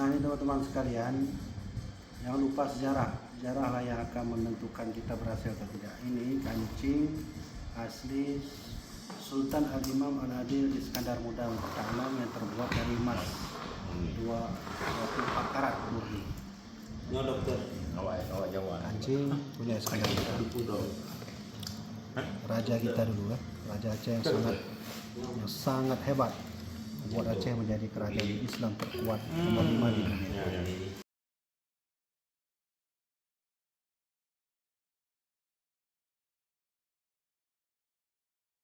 Nah ini teman-teman sekalian, jangan lupa sejarah. Sejarah lah yang akan menentukan kita berhasil atau tidak. Ini kancing asli Sultan Al-Imam Al-Adil Iskandar Muda pertama yang terbuat dari emas 24 karat murni. Ya dokter. Awak Jawa. Kancing punya Iskandar Muda. Raja kita dulu Raja Aceh yang sangat hebat, membuat Aceh menjadi kerajaan Islam terkuat nomor 5 di dunia.